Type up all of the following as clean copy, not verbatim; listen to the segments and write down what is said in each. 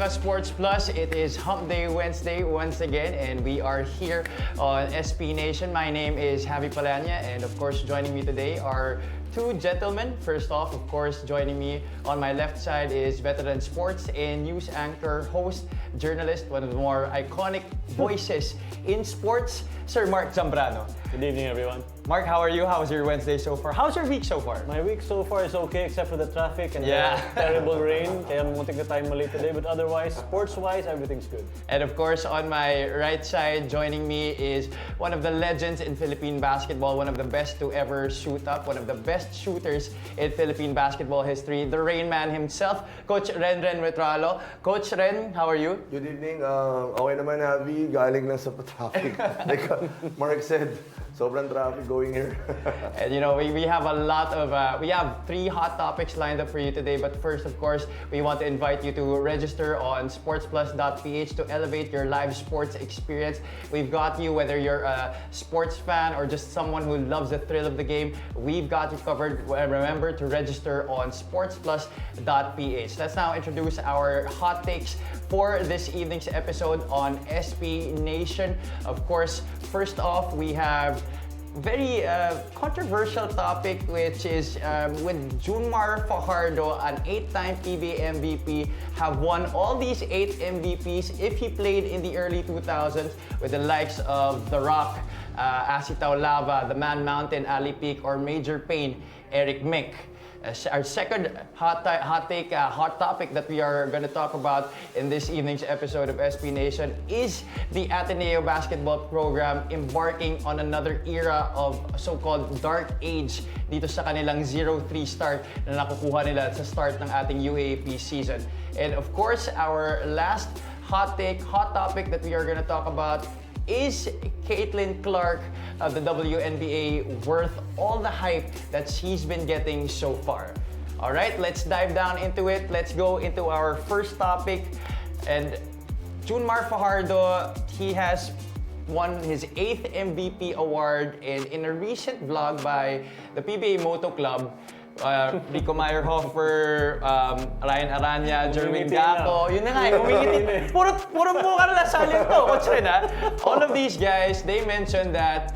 mga Sports Plus. It is Hump Day Wednesday once again, and we are here on SPNation. My name is Javi Palanya, and of course, joining me today are two gentlemen. First off, of course, joining me on my left side is veteran sports and news anchor, host, journalist, one of the more iconic voices in sports, Sir Mark Zambrano. Good evening, everyone. Mark, how are you? How's your Wednesday so far? How's your week so far? My week so far is okay except for the traffic and the terrible rain. Kaya muntik na tayo mali today, but otherwise, sports-wise, everything's good. And of course, on my right side, joining me is one of the legends in Philippine basketball, one of the best to ever shoot up, one of the best shooters in Philippine basketball history, the Rain Man himself, Coach Ren Retralo. Coach Ren, how are you? Good evening. Okay naman, Javi. Galing lang sa traffic. Like Mark said, sobrang traffic going here. And you know, we have a lot of, we have 3 hot topics lined up for you today. But first, of course, we want to invite you to register on sportsplus.ph to elevate your live sports experience. We've got you, whether you're a sports fan or just someone who loves the thrill of the game, we've got you covered. Remember to register on sportsplus.ph. Let's now introduce our hot takes for this evening's episode on SPNation. Of course, first off, we have very controversial topic, which is when Junmar Fajardo, an 8-time PBA MVP, have won all these 8 MVPs if he played in the early 2000s with the likes of The Rock, Asitaw Lava, The Man Mountain, Ali Peak, or Major Payne, Eric Mick. Our second hot topic that we are going to talk about in this evening's episode of SPNation is the Ateneo basketball program embarking on another era of so-called dark age dito sa kanilang 0-3 start na nakukuha nila sa start ng ating UAAP season. And of course, our last hot topic that we are going to talk about is Caitlin Clark of the WNBA worth all the hype that she's been getting so far? All right, let's dive down into it. Let's go into our first topic. And Junmar Fajardo, he has won his 8th MVP award, and in a recent vlog by the PBA Moto Club, Rico Meyerhofer, Ryan Aranya, Jerwin Gaco, yun na nga, umingiti. Puro mukha na salin to, Coach Ren, ha? All of these guys, they mentioned that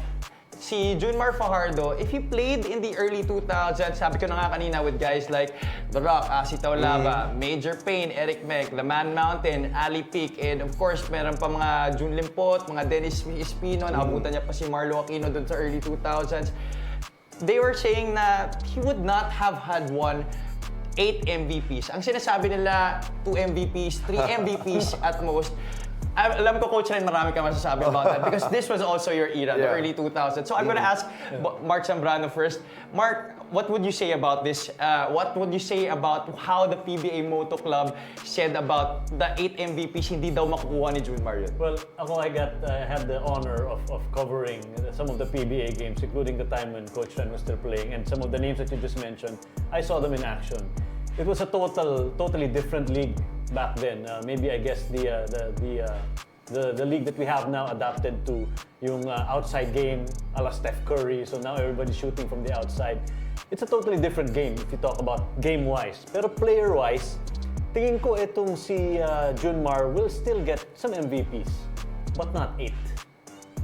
si Junmar Fajardo, if he played in the early 2000s, sabi ko na nga kanina with guys like The Rock, Asitaw Lava, Major Payne, Eric Mick, The Man Mountain, Ali Peak, and of course, meron pa mga Jun Limpot, mga Dennis Espino, nakabutan niya pa si Marlo Aquino dun sa early 2000s. They were saying na he would not have had won 8 MVPs. Ang sinasabi nila, 2 MVPs, 3 MVPs at most. Alam ko, Coach Ren, marami ka masasabi about that because this was also your era, the early 2000s. So I'm going to ask Mark Zambrano first. Mark, what would you say about this? What would you say about how the PBA Moto Club said about the 8 MVPs hindi daw makukuha ni Junmar yun? Well, ako, I had the honor of covering some of the PBA games, including the time when Coach Ren was still playing, and some of the names that you just mentioned, I saw them in action. It was a totally different league back then. Maybe I guess the league that we have now adapted to yung outside game a la Steph Curry. So now everybody's shooting from the outside. It's a totally different game if you talk about game-wise. Pero player-wise, tingin ko itong si Junmar will still get some MVPs, but not 8.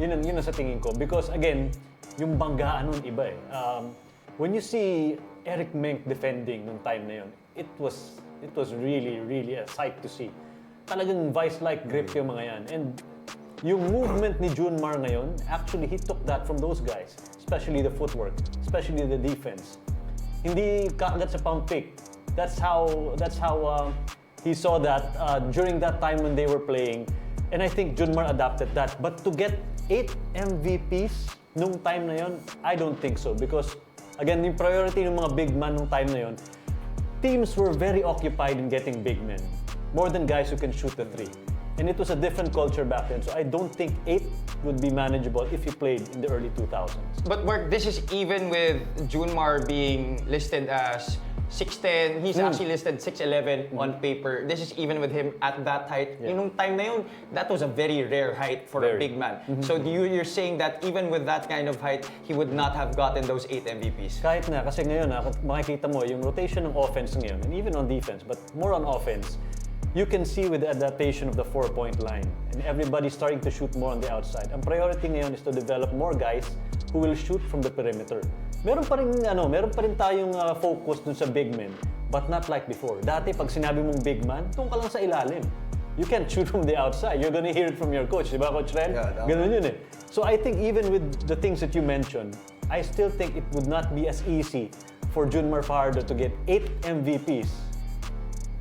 Yun ang sa tingin ko. Because again, yung banggaan nun iba eh. When you see Eric Mink defending nung time na yun, it was really a sight to see. Talagang vice-like grip yung mga yan. And yung movement ni Junmar ngayon, actually he took that from those guys, especially the footwork, especially the defense. Hindi kakagat sa pump fake. That's how he saw that during that time when they were playing. And I think Junmar adapted that. But to get 8 MVPs nung time na yon, I don't think so. Because again, yung priority ng mga big man nung time na yon, teams were very occupied in getting big men, more than guys who can shoot the 3. And it was a different culture back then, so I don't think 8 would be manageable if he played in the early 2000s. But Mark, this is even with Junmar being listed as 6'10", he's actually listed 6'11" on paper. This is even with him at that height. Yeah. Yung time na yun, that was a very rare height for a big man. So you're saying that even with that kind of height, he would not have gotten those 8 MVPs? Kahit na, kasi ngayon, kung makikita mo, yung rotation ng offense ngayon, and even on defense, but more on offense, you can see with the adaptation of the 4-point line and everybody starting to shoot more on the outside. Ang priority ngayon is to develop more guys who will shoot from the perimeter. Meron pa rin tayong focus dun sa big men, but not like before. Dati pag sinabi mong big man, doon ka lang sa ilalim. You can't shoot from the outside. You're gonna hear it from your coach, di ba, Coach Ren? Yeah, Ganun yun eh. So I think even with the things that you mentioned, I still think it would not be as easy for Junmar Fajardo to get 8 MVPs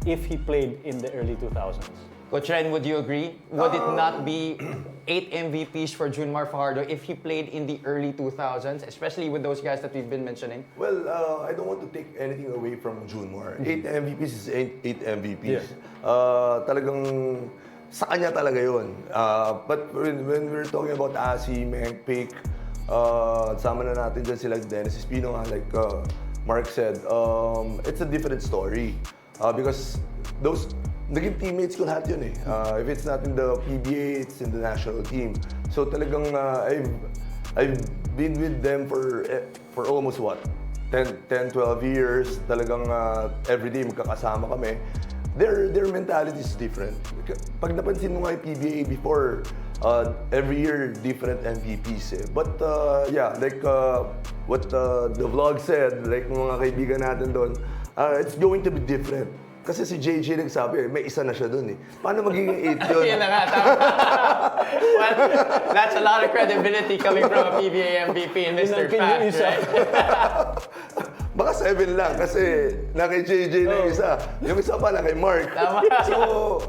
if he played in the early 2000s. Coach Ren, would you agree? Would it not be 8 MVPs for Junmar Fajardo if he played in the early 2000s, especially with those guys that we've been mentioning? Well, I don't want to take anything away from Junmar. 8 MVPs is 8 MVPs. Talagang sa kanya talaga yun. But when we're talking about Asi, Menk, Pick, sama na natin dyan sila Dennis Espino, like Mark said, it's a different story. Because those naging teammates ko lahat yun eh. If it's not in the PBA, it's in the national team. So talagang I've been with them for almost what? 10, 12 years. Talagang everyday magkakasama kami. Their mentality is different. Pag napansin mo nga yung PBA before, every year different MVPs eh. But yeah, like what the vlog said, like mga kaibigan natin doon, it's going to be different. Kasi si JJ nagsabi, may isa na siya dun eh. Paano magiging 8 yun? Yan na nga, tama. Well, that's a lot of credibility coming from a PBA MVP and Mr. Fast, right? Baka 7 lang kasi na kay JJ na yung isa. Yung isa pa na kay Mark. Tama. So,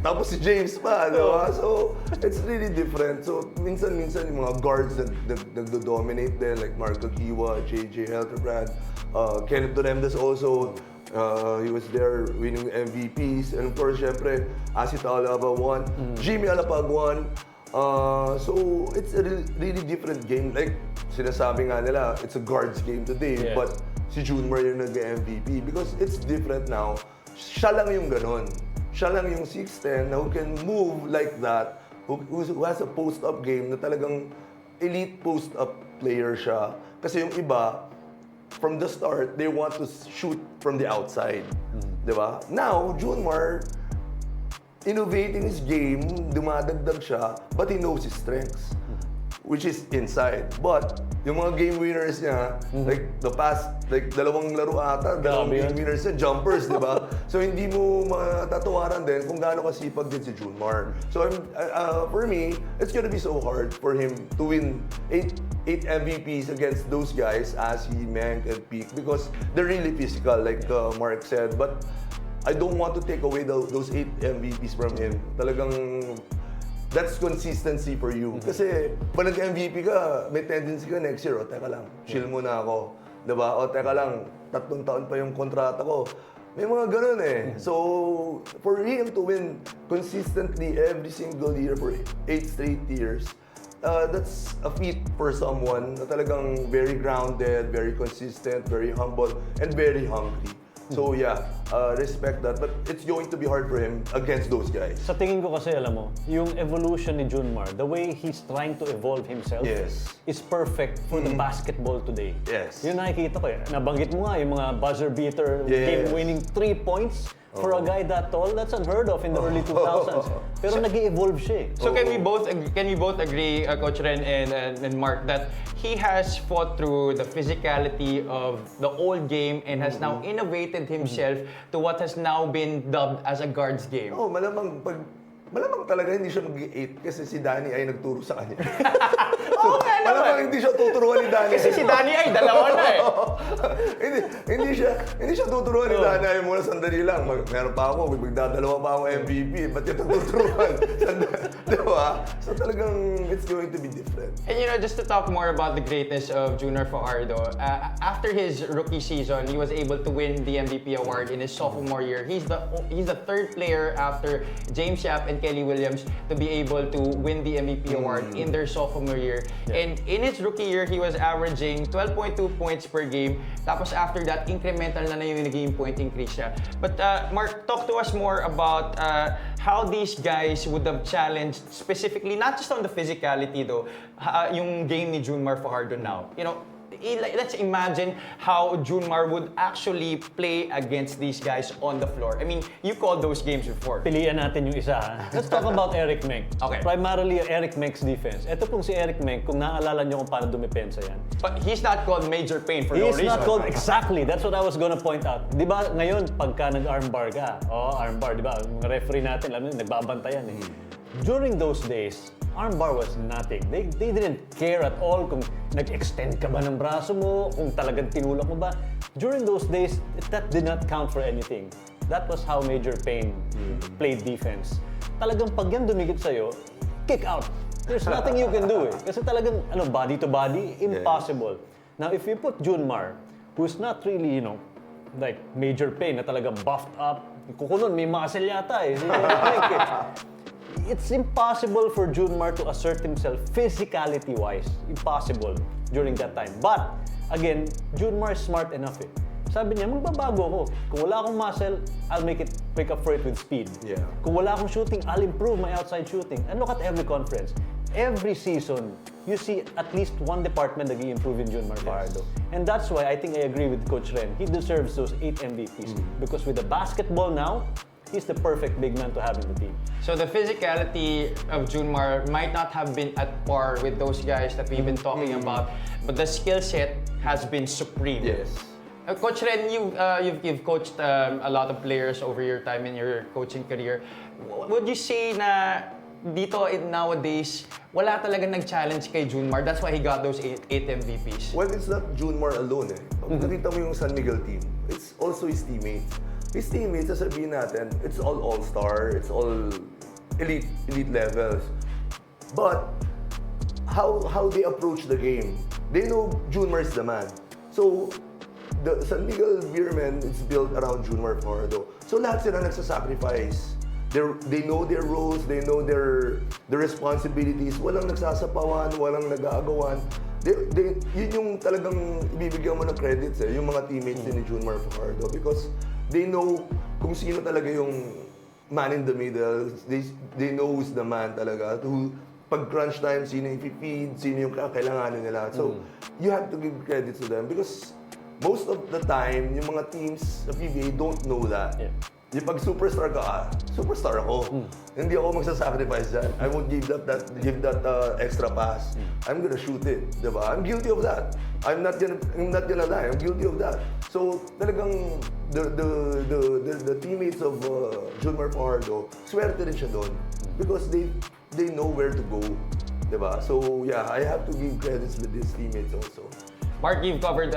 tapos si James pa, di ba? So, it's really different. So, minsan yung mga guards nagdo-dominate din, like Marco Kiwa, JJ Helterbrand, Kenneth Doremdes also. He was there winning MVPs. And of course, syempre, Asit Alaba won. Jimmy Alapag won. So, it's a really different game. Like, sinasabi nga nila, it's a guards game today. Yes. But si Junmar yung nag-MVP because it's different now. Siya lang yung ganon. Siya lang yung 6'10 na who can move like that, who has a post-up game na talagang elite post-up player siya. Kasi yung iba, from the start, they want to shoot from the outside. Diba? Now, Junmar, innovating his game, dumadagdag siya, but he knows his strengths, which is inside. But, yung mga game winners niya, like the past, like dalawang laro ata, dalawang game winners niya, jumpers, diba? So, hindi mo matatawaran din kung gaano kasipag din si Junmar. So, for me, it's gonna be so hard for him to win 8 MVPs against those guys, Asi, Menk, and Peak, because they're really physical, like Mark said. But I don't want to take away those 8 MVPs from him. Talagang that's consistency for you. Kasi pag nag-MVP ka, may tendency ka next year, teka lang, chill muna ako. Diba? Teka lang, 3 taon pa yung kontrata ko. May mga ganun eh. So, for him to win consistently every single year for 8 straight years, that's a feat for someone na talagang very grounded, very consistent, very humble, and very hungry. So yeah, respect that. But it's going to be hard for him against those guys. Sa tingin ko kasi, alam mo, yung evolution ni Junmar, the way he's trying to evolve himself is perfect for the basketball today. Yes. Yun nakikita ko eh. Nabanggit mo nga yung mga buzzer beater, game-winning 3 points. For a guy that tall, that's unheard of in the early 2000s. Pero nag-evolve siya eh. So can we both agree, Coach Ren and Mark, that he has fought through the physicality of the old game and has now innovated himself to what has now been dubbed as a guards game? Oh, malamang talaga hindi siya mag-8 kasi si Danny ay nagturo sa kanya. Malamang hindi siya tuturuan ni Danny. Kasi si Danny ay dalawa na eh. hindi siya tuturuan ni Danny ay muna sandali lang. Meron pa ako, magdadalawa pa ako MVP. Ba't yung tuturuan? Diba? So talagang it's going to be different. And you know, just to talk more about the greatness of Junmar Fajardo, after his rookie season, he was able to win the MVP award in his sophomore year. He's the third player after James Yap and Kelly Williams to be able to win the MVP award in their sophomore year. And in his rookie year, he was averaging 12.2 points per game. Tapos after that, incremental na yung naging point increase siya. But Mark, talk to us more about how these guys would have challenged specifically, not just on the physicality though, yung game ni Junmar Fajardo now. You know, let's imagine how Junmar would actually play against these guys on the floor. I mean, you called those games before. Pilian natin yung isa. Ha? Let's talk about Eric Menk. Okay. Primarily, Eric Menk's defense. Ito pong si Eric Menk, kung naaalala nyo kung paano dumepensa yan. But he's not called Major Pain for He no is reason. not called exactly. That's what I was gonna point out. Di ba ngayon, pagka nag-armbar ka, armbar, di ba? Mga referee natin, alam mo, nagbabantayan eh. During those days, armbar was nothing. They didn't care at all kung nag-extend ka ba ng braso mo, kung talagang tinulak mo ba. During those days, that did not count for anything. That was how Major Payne played defense. Talagang pag yan dumikit sa'yo, kick out. There's nothing you can do eh. Kasi talagang body to body, impossible. Now, if you put Junmar, who's not really, like Major Payne na talagang buffed up, kukunon, may muscle yata eh. It's impossible for Junmar to assert himself physicality-wise. Impossible during that time. But, again, Junmar is smart enough eh. Sabi niya, magbabago ako. Kung wala akong muscle, I'll make up for it with speed. Yeah. Kung wala akong shooting, I'll improve my outside shooting. And look at every conference. Every season, you see at least one department nag-i-improve in Junmar Fajardo. And that's why I think I agree with Coach Ren. He deserves those 8 MVPs. Because with the basketball now, he's the perfect big man to have in the team. So the physicality of Junmar might not have been at par with those guys that we've been talking about, but the skill set has been supreme. Yes. Coach Ren, you've coached a lot of players over your time in your coaching career. Would you say na dito nowadays, wala talaga nag-challenge kay Junmar? That's why he got those 8 MVPs. Well, it's not Junmar alone eh. Pag nakita mo yung San Miguel team, it's also his teammates. His teammates, sasabihin natin, it's all all-star, it's all elite levels. But, how they approach the game, they know Junmar is the man. So, the San Miguel Beermen is built around Junmar Fajardo. So, lahat sila nagsasacrifice. They know their roles, they know their responsibilities. Walang nagsasapawan, walang nag-aagawan. Yun yung talagang ibibigyan mo ng credits eh, yung mga teammates ni Junmar Fajardo. Because they know kung sino talaga yung man in the middle. They know who's the man talaga. Pag crunch time, sino yung feed, sino yung kailanganin nila. So, you have to give credit to them because most of the time, yung mga teams sa PBA don't know that. Yeah. Yung pag superstar ka, superstar ako. Hindi ako magsasacrifice dyan. I won't give that extra pass. I'm gonna shoot it, diba? I'm guilty of that. I'm not gonna lie. I'm guilty of that. So talagang the teammates of Junmar Fajardo, swerte rin siya doon because they know where to go, diba? So yeah, I have to give credits with these teammates also. Mark, you've covered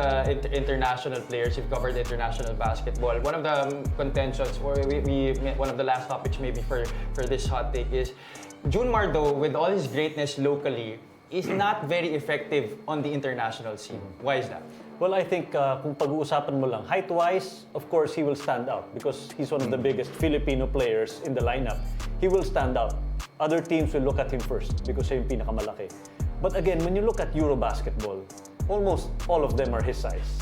international players, you've covered international basketball. One of the contentions, or one of the last topics maybe for this hot take is, Junmar though, with all his greatness locally, is not very effective on the international scene. Why is that? Well, I think kung pag-uusapan mo lang, height-wise, of course, he will stand out because he's one of the biggest Filipino players in the lineup. He will stand out. Other teams will look at him first because siya yung pinakamalaki. But again, when you look at Euro basketball, almost all of them are his size.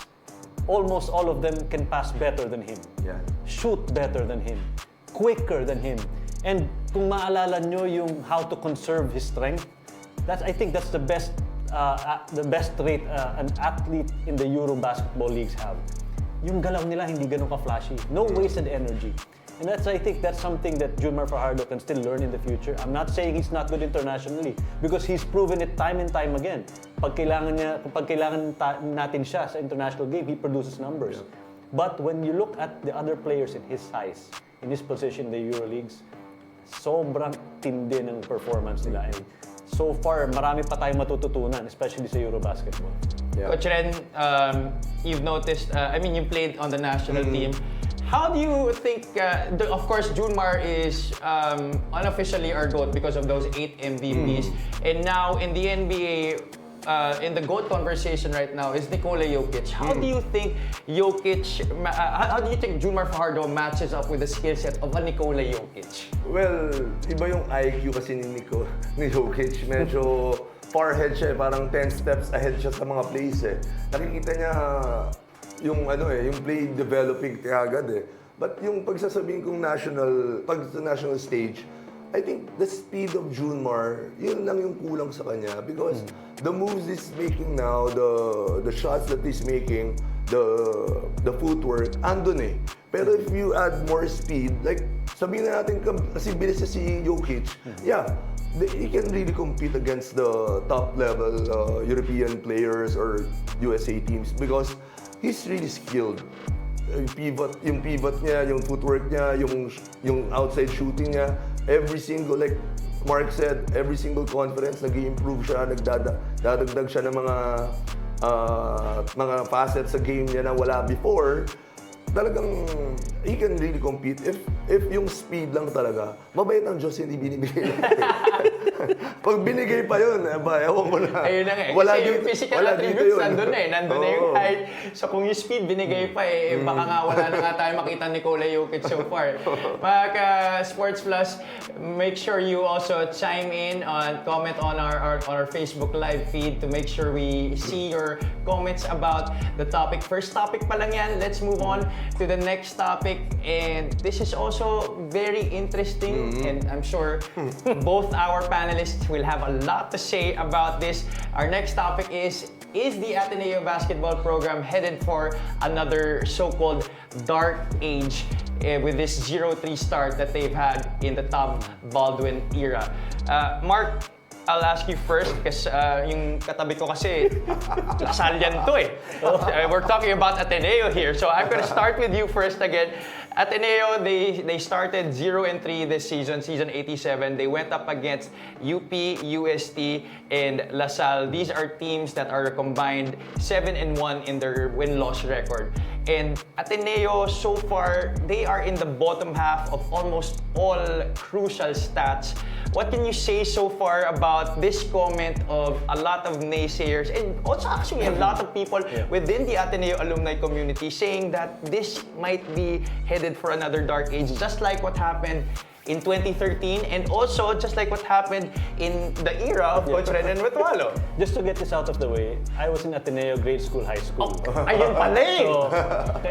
Almost all of them can pass better than him. Yeah. Shoot better than him. Quicker than him. And kung maalala nyo yung how to conserve his strength, I think that's the best rate an athlete in the Euro basketball leagues have. Yung galaw nila hindi ganun ka-flashy. No wasted energy. And I think that's something that Junmar Fajardo can still learn in the future. I'm not saying he's not good internationally because he's proven it time and time again. Pag kailangan natin siya sa international game, he produces numbers. Yeah. But when you look at the other players in his size, in his position in the Euro leagues, sobrang tindi ng performance nila. And so far, marami pa tayong matututunan, especially sa Euro basketball. Yeah. Coach Ren, you've noticed, you played on the national team. How do you think, of course, Junmar is unofficially our GOAT because of those 8 MVPs. And now in the NBA, in the GOAT conversation right now is Nikola Jokic. How do you think how do you think Junmar Fajardo matches up with the skill set of a Nikola Jokic? Well, iba yung IQ kasi ni Jokic. Medyo far ahead siya, parang 10 steps ahead siya sa mga plays eh. Nakikita niya yung play developing agad eh. But yung pagsasabihin kong pag sa national stage, I think the speed of Junmar, yun lang yung kulang sa kanya because the moves he's making now, the shots that he's making, the footwork, andun eh. Pero if you add more speed, like sabihin na natin kasi bilis na si Jokic, yeah, he can really compete against the top level European players or USA teams because he's really skilled. Yung pivot niya, yung footwork niya, yung outside shooting niya, every single, like Mark said, every single conference nag-i-improve siya, dadagdag siya ng mga facets sa game niya na wala before. Talagang he can really compete if yung speed lang talaga. Mabait ang Diyos hindi binibigay natin. Pag binigay pa yun, ewan mo na. Ayun na nga. Wala Kasi dito, yung physical wala attributes dito yun. nandun na eh. Nandun na yung Oo. height. So kung yung speed binigay pa eh, baka nga wala na nga tayo makita ni Nikola Jokic so far. Mga Sports Plus, make sure you also chime in and comment on our Facebook live feed to make sure we see your comments about the topic. First topic pa lang yan. Let's move on to the next topic. And this is also very interesting and I'm sure both our panelists will have a lot to say about this. Our next topic is the Ateneo basketball program headed for another so-called dark age with this 0-3 start that they've had in the Tom Baldwin era? Mark, I'll ask you first because yung katabi ko kasi Lasallian to eh. We're talking about Ateneo here. So I'm gonna start with you first again. Ateneo, they started 0-3 this season, season 87. They went up against UP, UST, and LaSalle. These are teams that are combined 7-1 in their win-loss record. And Ateneo, so far, they are in the bottom half of almost all crucial stats. What can you say so far about this comment of a lot of naysayers and also actually a lot of people within the Ateneo alumni community saying that this might be headed for another dark age, just like what happened in 2013 and also just like what happened in the era of Coach Renan Matualo? Just to get this out of the way, I was in Ateneo grade school, high school. Ayun pala eh! So,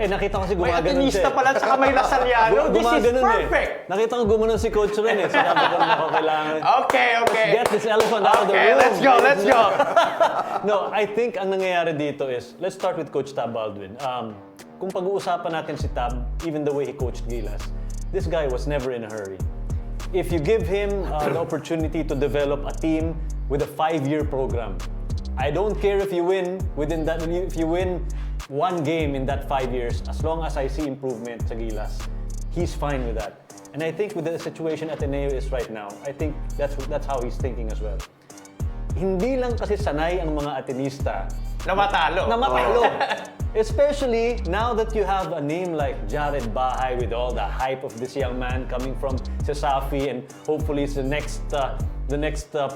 nakita ko kasi May gumaganon Atenista siya. pala sa may Lasalliano. This is Gumaganon perfect! Nakita ko gumanon si Coach Ren eh. Sabi ko na ako kailangan. Okay. Get this elephant out of the Okay, room. let's go. No, I think ang nangyayari dito is, let's start with Coach Tab Baldwin. Kung pag-uusapan natin si Tab, even the way he coached Gilas, this guy was never in a hurry. If you give him the opportunity to develop a team with a 5-year program, I don't care if you win within that. If you win one game in that 5 years, as long as I see improvement sa Gilas, he's fine with that. And I think with the situation Ateneo is right now, I think that's how he's thinking as well. Hindi lang kasi sanay ang mga Atenista Na matalo. Especially now that you have a name like Jared Bahay with all the hype of this young man coming from Sasafi and hopefully it's the next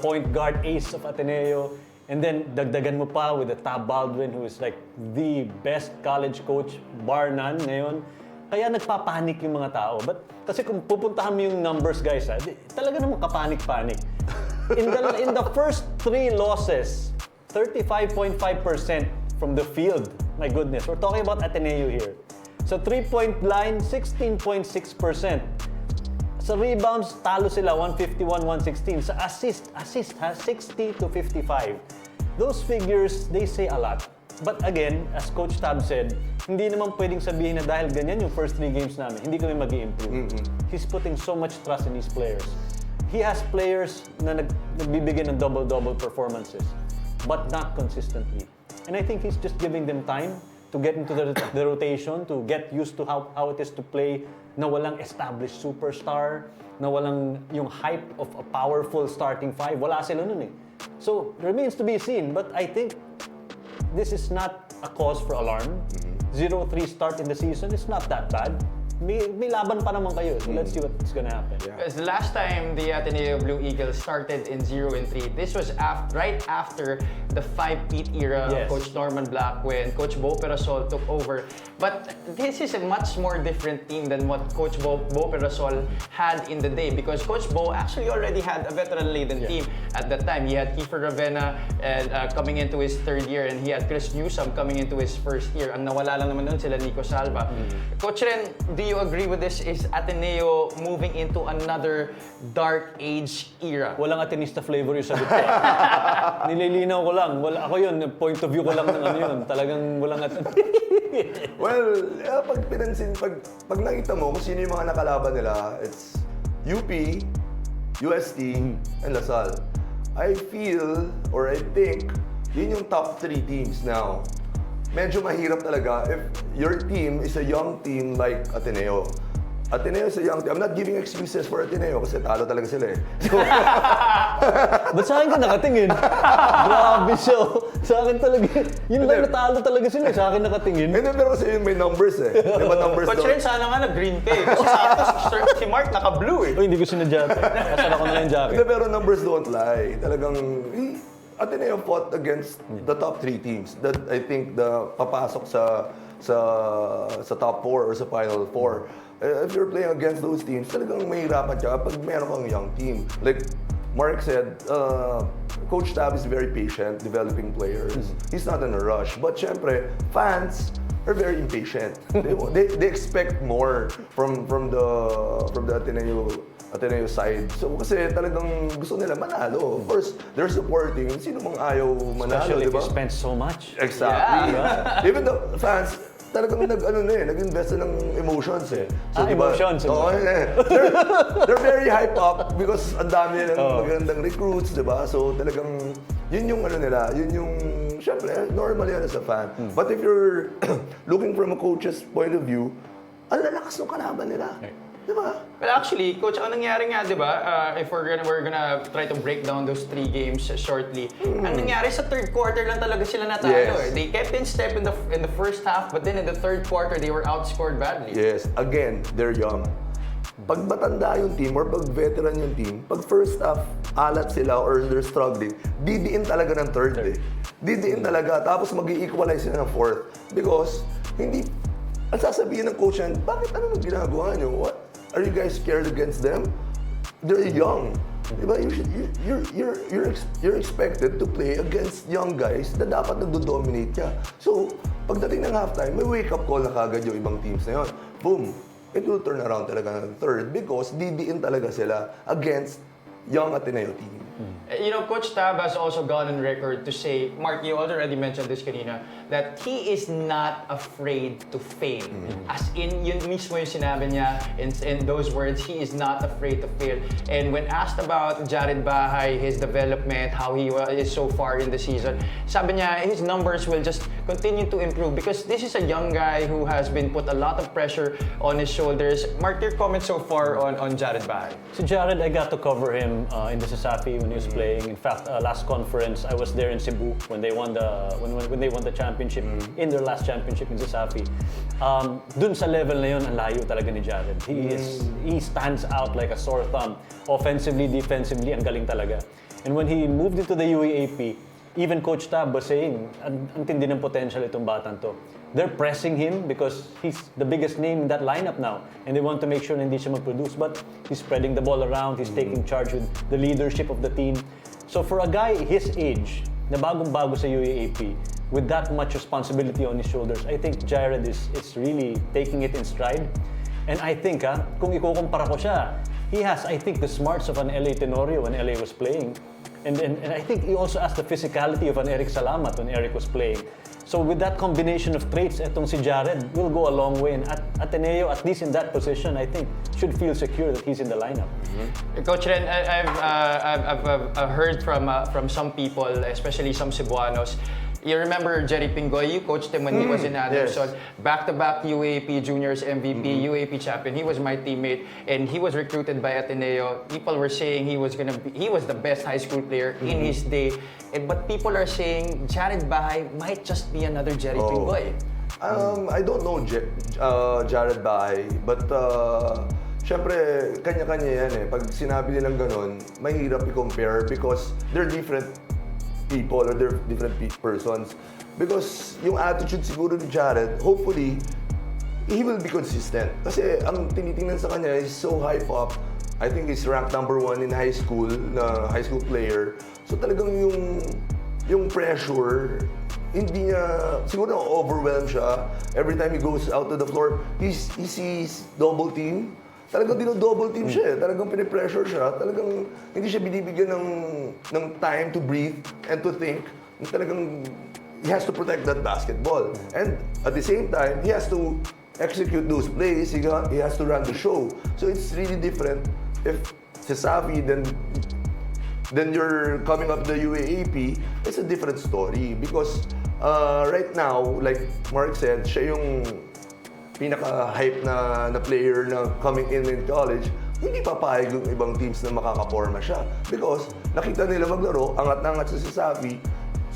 point guard ace of Ateneo. And then dagdagan mo pa with the Tab Baldwin who is like the best college coach bar none ngayon. Kaya nagpapanik yung mga tao. But kasi kung pupuntahan mo yung numbers guys, talaga namang kapanik-panik. In the first 3 losses, 35.5% from the field. My goodness, we're talking about Ateneo here. Sa 3-point line, 16.6%. Sa rebounds, talo sila 151-116. Sa assist ha, 60 to 55. Those figures, they say a lot. But again, as Coach Tab said, hindi naman pwedeng sabihin na dahil ganyan yung first 3 games namin, hindi kami mag-i-improve. He's putting so much trust in his players. He has players na nagbibigay ng double-double performances, but not consistently. And I think he's just giving them time to get into the rotation, to get used to how it is to play na walang established superstar, na walang yung hype of a powerful starting 5. Wala sila nun eh. So, remains to be seen. But I think this is not a cause for alarm. 0-3 start in the season is not that bad. May laban pa naman kayo. So let's see what's gonna happen. Because the last time the Ateneo Blue Eagles started in 0-3, this was right after the 5-peat era of Coach Norman Black when Coach Bo Perasol took over. But this is a much more different team than what Coach Bo Perasol had in the day because Coach Bo actually already had a veteran-laden team at that time. He had Kiefer Ravena coming into his 3rd year and he had Chris Newsome coming into his 1st year. Ang nawala lang naman nun sila Nico Salva. Coach Ren, do you agree with this? Is Ateneo moving into another dark age era? Walang Atenista flavor yung sagot ko. Nililinaw ko lang. Ako yun, point of view ko lang ng ano yun. Talagang walang Well, pag nakita mo kung sino yung mga nakalaban nila, it's UP, UST, and Lasal. I feel, or I think, yun yung top 3 teams now. Medyo mahirap talaga if your team is a young team like Ateneo. Ateneo is a young team. I'm not giving excuses for Ateneo kasi talo talaga sila eh. So, ba't sa akin ka nakatingin? Grabe siya. Sa akin talaga, yun lang natalo talaga sila. Sa akin nakatingin. hindi, pero kasi yun may numbers eh. Di ba numbers Coach Ren, sana nga nag-green pa eh. Kasi si Mark naka-blue eh. Oh, hindi ko sinadya. Kasala ko na lang yung jacket. Hindi, pero numbers don't lie. Talagang, Ateneo fought against the top 3 teams that I think papasok sa top 4 or sa final 4. If you're playing against those teams, talagang mahirapan ka pag meron kang young team. Like Mark said, Coach Tab is very patient developing players. He's not in a rush. But syempre, fans are very impatient. They expect more from the Ateneo side. So kasi talagang gusto nila manalo. Of course, they're supporting. Sino mang ayaw manalo, Especially if diba? you spend so much. Exactly. Yeah. Even the fans, talagang nag-invest ng emotions eh. Emotions. Oo, they're very hyped up because ang dami ng magandang recruits, di ba? So talagang, yun yung syempre, normal yan as a fan. But if you're looking from a coach's point of view, ang lalakas ng kalaban nila. Di ba? Well, actually, Coach, ang nangyari nga, di ba, if we're gonna try to break down those 3 games shortly, ang nangyari sa third quarter lang talaga sila natalo eh. They kept in step in the first half, but then in the third quarter, they were outscored badly. Yes. Again, they're young. Pag matanda yung team or pag veteran yung team, pag first half, alat sila or they're struggling, didiin talaga ng third eh. Didiin talaga, tapos mag-i-equalize sila ng fourth. Because, ang sasabihin ng coach yan, bakit ano nang ginagawa nyo? What? Are you guys scared against them? They're young. Diba? You're expected to play against young guys na dapat nagdo-dominate ka. So, pagdating ng halftime, may wake-up call na kagad yung ibang teams na yun. Boom! It will turn around talaga ng third because didiin talaga sila against young Ateneo team. You know, Coach Tab has also gone on record to say, Mark, you already mentioned this kanina, that he is not afraid to fail. As in, yun mismo yung sinabi niya, in those words, he is not afraid to fail. And when asked about Jared Bahay, his development, how he is so far in the season, sabi niya, his numbers will just continue to improve because this is a young guy who has been put a lot of pressure on his shoulders. Mark, your comments so far on Jared Bahay? So Jared, I got to cover him in the Sasafi when he was playing. In fact, last conference, I was there in Cebu when they won the championship, in their last championship in Sasafi. Dun sa level na yun, ang layo talaga ni Jared. He stands out like a sore thumb. Offensively, defensively, ang galing talaga. And when he moved into the UAAP, even Coach Tab was saying, ang tindi ng potential itong batang to. They're pressing him because he's the biggest name in that lineup now. And they want to make sure na hindi siya mag-produce. But he's spreading the ball around, he's taking charge with the leadership of the team. So for a guy his age, na bagong-bago sa UAAP, with that much responsibility on his shoulders, I think Jared is really taking it in stride. And I think, kung ikukumpara ko siya, he has, I think, the smarts of an LA Tenorio when LA was playing. And I think he also has the physicality of an Eric Salamat when Eric was playing. So with that combination of traits, etong si Jared will go a long way. And Ateneo, at least in that position, I think, should feel secure that he's in the lineup. Coach Ren, I've heard from some people, especially some Cebuanos. You remember Jerry Pingoy? You coached him when he was in Anderson. Yes. Back-to-back UAP Juniors MVP, UAP champion. He was my teammate, and he was recruited by Ateneo. People were saying he was the best high school player in his day. But people are saying Jared Bahay might just be another Jerry Pingoy. I don't know Jared Bahay, but syempre, kanya-kanya yan eh. Pag sinabi nilang ganun, mahirap i-compare because they're different people or they're different persons. Because yung attitude siguro ni Jared, hopefully, he will be consistent. Kasi ang tinitingnan sa kanya is so hype up. I think he's ranked number 1 in high school, na high school player. So talagang yung pressure hindi niya, siguro overwhelmed siya. Every time he goes out to the floor, he sees double team. Talagang dino-double team siya eh. Talagang pinipressure siya. Talagang hindi siya binibigyan ng time to breathe and to think. Talagang he has to protect that basketball. And at the same time, he has to execute those plays. He has to run the show. So it's really different if si Savi, then you're coming up the UAAP, it's a different story. Because right now, like Mark said, siya yung pinaka-hype na player na coming in college. Hindi papayag yung ibang teams na makakaporma siya. Because nakita nila maglaro, angat na angat si Savi.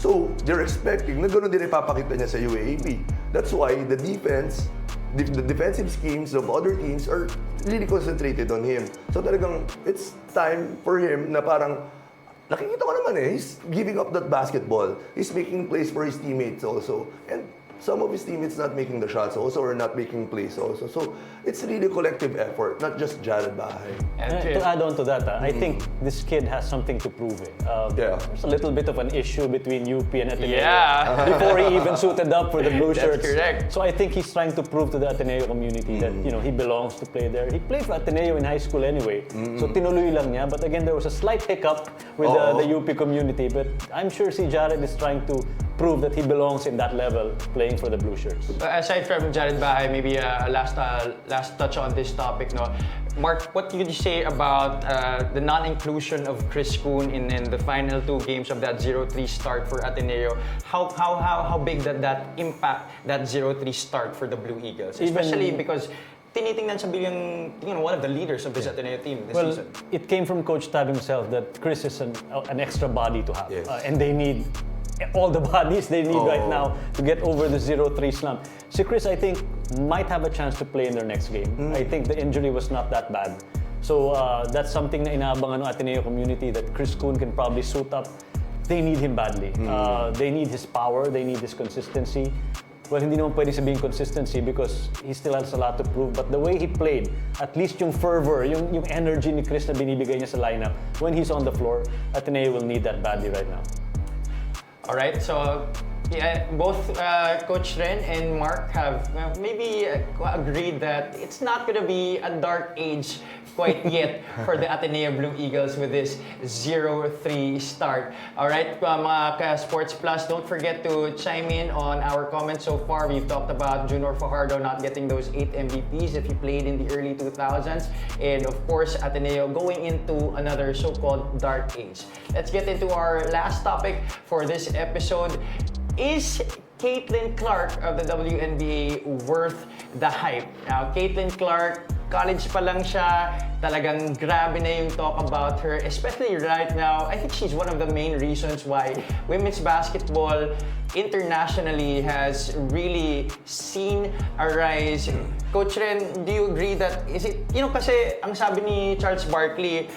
So, they're expecting na gano'n din ipapakita niya sa UAAP. That's why the defensive schemes of other teams are really concentrated on him. So talagang, it's time for him na parang, nakikita ko naman he's giving up that basketball. He's making plays for his teammates also. And some of his teammates not making the shots also or not making plays also. So it's really a collective effort, not just Jared Bahay. And to add on to that, I think this kid has something to prove. There's a little bit of an issue between UP and Ateneo before he even suited up for the blue shirts. That's correct. So I think he's trying to prove to the Ateneo community that he belongs to play there. He played for Ateneo in high school anyway, so tinuloy lang niya. But again, there was a slight hiccup with the UP community. But I'm sure si Jared is trying to prove that he belongs in that level, playing for the blue shirts. Aside from Jared Bahay, maybe a last touch on this topic, no? Mark, what could you say about the non-inclusion of Chris Kuhn in the final 2 games of that 0-3 start for Ateneo? How big that impact that 0-3 start for the Blue Eagles? Especially because tinitingnan siya bilang one of the leaders of this Ateneo team this season. It came from Coach Tab himself that Chris is an extra body to have, Yes. and they need all the bodies they need right now to get over the 0-3 slump. So Chris, I think, might have a chance to play in their next game. I think the injury was not that bad. So that's something na inaabangan ng Ateneo community that Chris Kuhn can probably suit up. They need him badly. They need his power, they need his consistency. Well, hindi naman pwede sabihin consistency because he still has a lot to prove. But the way he played, at least yung fervor, yung energy ni Chris na binibigay niya sa lineup, when he's on the floor, Ateneo will need that badly right now. All right, so both Coach Ren and Mark have maybe agreed that it's not going to be a dark age quite yet for the Ateneo Blue Eagles with this 0-3 start. All right, mga Sports Plus, don't forget to chime in on our comments so far. We've talked about Junior Fajardo not getting those 8 MVPs if he played in the early 2000s. And of course, Ateneo going into another so-called dark age. Let's get into our last topic for this episode. Is Caitlin Clark of the WNBA worth the hype? Now, Caitlin Clark, college pa lang siya, talagang grabe na yung talk about her, especially right now. I think she's one of the main reasons why women's basketball internationally has really seen a rise. Coach Ren, do you agree that, is it, kasi ang sabi ni Charles Barkley,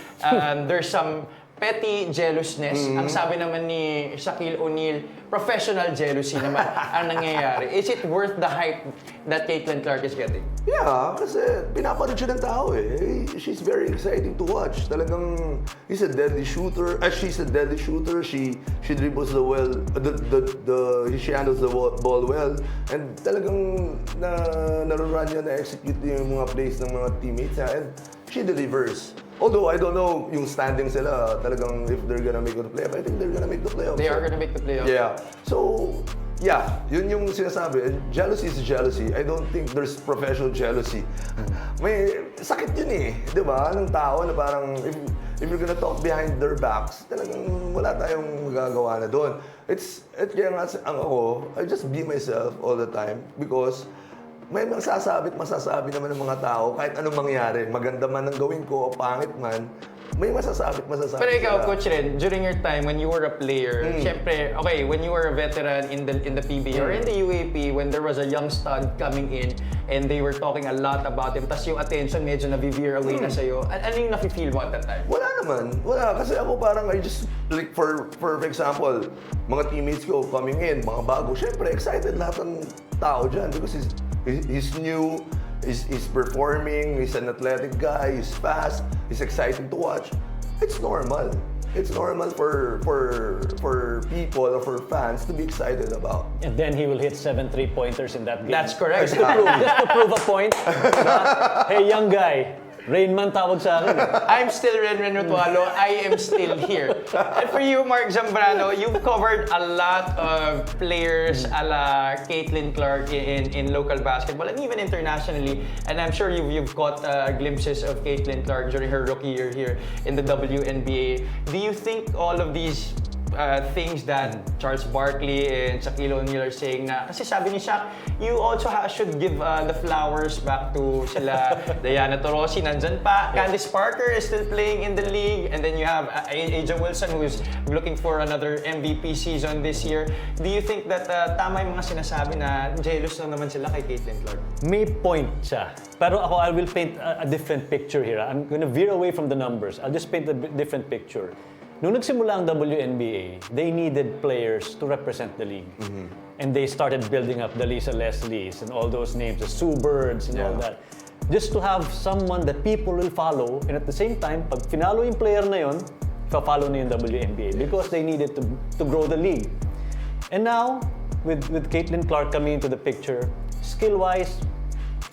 there's some petty jealousness. Ang sabi naman ni Shaquille O'Neal, professional jealousy naman ang nangyayari. Is it worth the hype that Caitlin Clark is getting? Yeah, kasi pinapanood siya ng tao eh. She's very exciting to watch. Talagang she's a deadly shooter. She dribbles the well. She handles the ball well. And talagang narurun niya na execute yung mga plays ng mga teammates niya. And she delivers. Although I don't know yung standing sila talagang if they're gonna make the playoff. I think they're gonna make the playoffs. They are gonna make the playoffs. Yeah. So, yeah, yun yung sinasabi. Jealousy is jealousy. I don't think there's professional jealousy. May sakit yun eh. Di ba? Ng tao na parang if you're gonna talk behind their backs, talagang wala tayong magagawa na doon. Kaya nga ako, I just be myself all the time because may masasabi naman ng mga tao kahit anong mangyari. Maganda man ang gawin ko o pangit man, may masasabi Pero ikaw, sila. Coach Ren, during your time when you were a player, syempre, okay, when you were a veteran in the PBA or in the UAP, when there was a young stud coming in and they were talking a lot about him, tas yung attention medyo na-veer away na sa'yo, ano yung nafe-feel mo at that time? Wala naman. Wala. Kasi ako parang I just, like for example, mga teammates ko coming in, mga bago, syempre excited lahat ng tao dyan because he's new, he's performing, he's an athletic guy, he's fast, he's exciting to watch. It's normal. it's normal for people or for fans to be excited about. And then he will hit 7 3-pointers in that game. That's correct. Just to prove a point. Hey, young guy. Rain Man tawag sa akin. I'm still Renren Rutualo. I am still here. And for you, Mark Zambrano, you've covered a lot of players a la Caitlin Clark in local basketball and even internationally. And I'm sure you've caught glimpses of Caitlin Clark during her rookie year here in the WNBA. Do you think all of these things that Charles Barkley and Shaquille O'Neal are saying na, kasi sabi ni Shaq, you also should give the flowers back to sila Diana Taurasi, nandyan pa. Candice Parker is still playing in the league. And then you have Aja Wilson who's looking for another MVP season this year. Do you think that tama yung mga sinasabi na jealous lang naman sila kay Caitlin Clark? May point siya. Pero ako, I will paint a different picture here. I'm gonna veer away from the numbers. I'll just paint a different picture. Nung nagsimula ang WNBA, they needed players to represent the league. And they started building up the Lisa Leslies and all those names, the Sue Birds and all that. Just to have someone that people will follow, and at the same time, pag finalo yung player na yun, follow na yung WNBA because they needed to grow the league. And now, with Caitlin Clark coming into the picture, skill-wise,